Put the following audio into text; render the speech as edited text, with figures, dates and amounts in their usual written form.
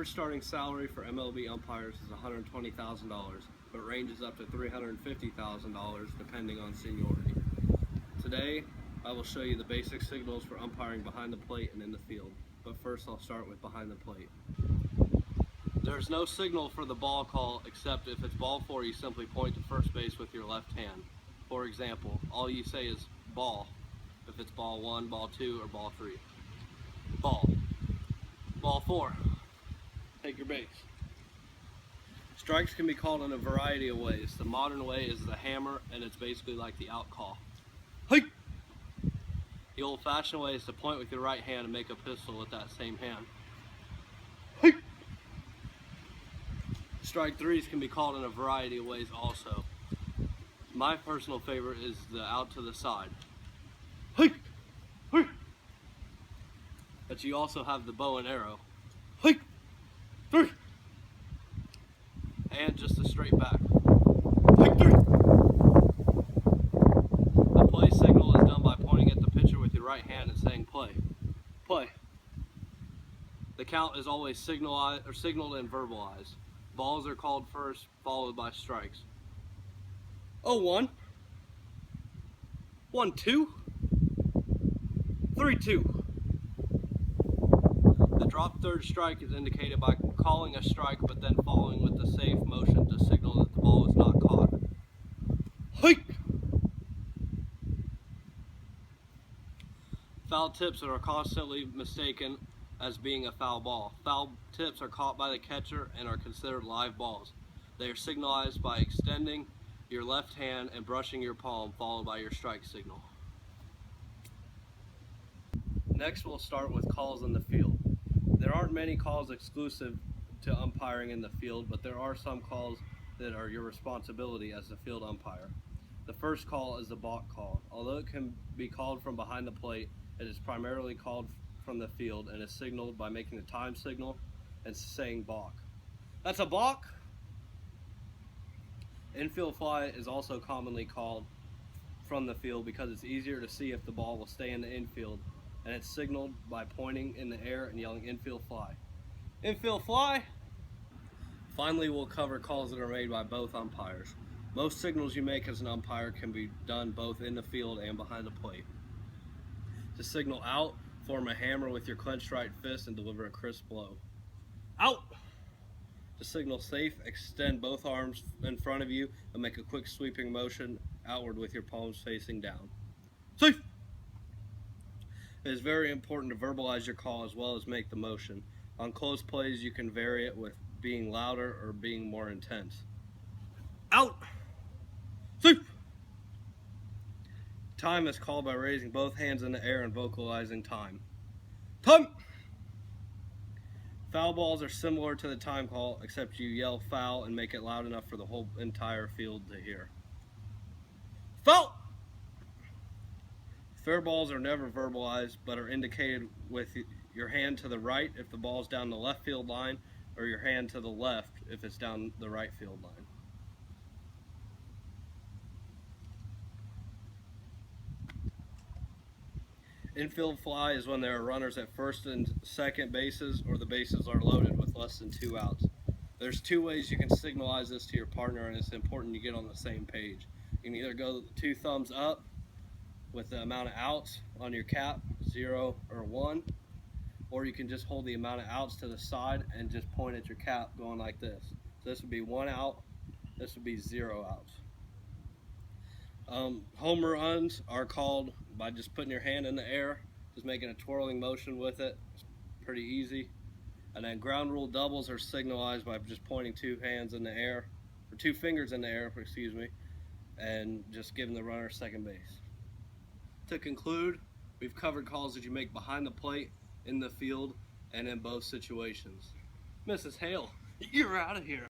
average starting salary for MLB umpires is $120,000, but ranges up to $350,000 depending on seniority. Today, I will show you the basic signals for umpiring behind the plate and in the field, but first I'll start with behind the plate. There's no signal for the ball call except if it's ball 4, you simply point to first base with your left hand. For example, all you say is ball if it's ball 1, ball 2, or ball 3. Ball. Ball 4. Take your base. Strikes can be called in a variety of ways. The modern way is the hammer, and it's basically like the out call. Hey! The old-fashioned way is to point with your right hand and make a pistol with that same hand. Hey! Strike threes can be called in a variety of ways also. My personal favorite is the out to the side. Hey! Hey! But you also have the bow and arrow. Hey! Three! And just a straight back. Hey! Three! The play signal is done by pointing at the pitcher with your right hand and saying play. Play. The count is always signaled and verbalized. Balls are called first, followed by strikes. 0-1, 1-2, 3-2. The drop third strike is indicated by calling a strike but then following with the safe motion to signal that the ball is not caught. Hike! Foul tips are constantly mistaken as being a foul ball. Foul tips are caught by the catcher and are considered live balls. They are signalized by extending your left hand and brushing your palm, followed by your strike signal. Next, we'll start with calls in the field. There aren't many calls exclusive to umpiring in the field, but there are some calls that are your responsibility as the field umpire. The first call is the balk call. Although it can be called from behind the plate, it is primarily called from the field and is signaled by making the time signal and saying balk. That's a balk! Infield fly is also commonly called from the field because it's easier to see if the ball will stay in the infield, and it's signaled by pointing in the air and yelling infield fly. Infield fly! Finally, we'll cover calls that are made by both umpires. Most signals you make as an umpire can be done both in the field and behind the plate. To signal out, form a hammer with your clenched right fist and deliver a crisp blow. Out! To signal safe, extend both arms in front of you and make a quick sweeping motion outward with your palms facing down. Safe! It is very important to verbalize your call as well as make the motion. On close plays, you can vary it with being louder or being more intense. Out! Safe! Time is called by raising both hands in the air and vocalizing time. Time! Foul balls are similar to the time call, except you yell foul and make it loud enough for the whole entire field to hear. Foul! Fair balls are never verbalized, but are indicated with your hand to the right if the ball's down the left field line, or your hand to the left if it's down the right field line. Infield fly is when there are runners at first and second bases or the bases are loaded with less than 2 outs. There's 2 ways you can signalize this to your partner, and it's important you get on the same page. You can either go 2 thumbs up with the amount of outs on your cap, 0 or 1, or you can just hold the amount of outs to the side and just point at your cap going like this. So this would be 1 out, this would be 0 outs. Home runs are called by just putting your hand in the air, just making a twirling motion with it. It's pretty easy. And then ground rule doubles are signalized by just pointing 2 hands in the air, or 2 fingers in the air, excuse me, and just giving the runner second base. To conclude, we've covered calls that you make behind the plate, in the field, and in both situations. Mrs. Hale, you're out of here.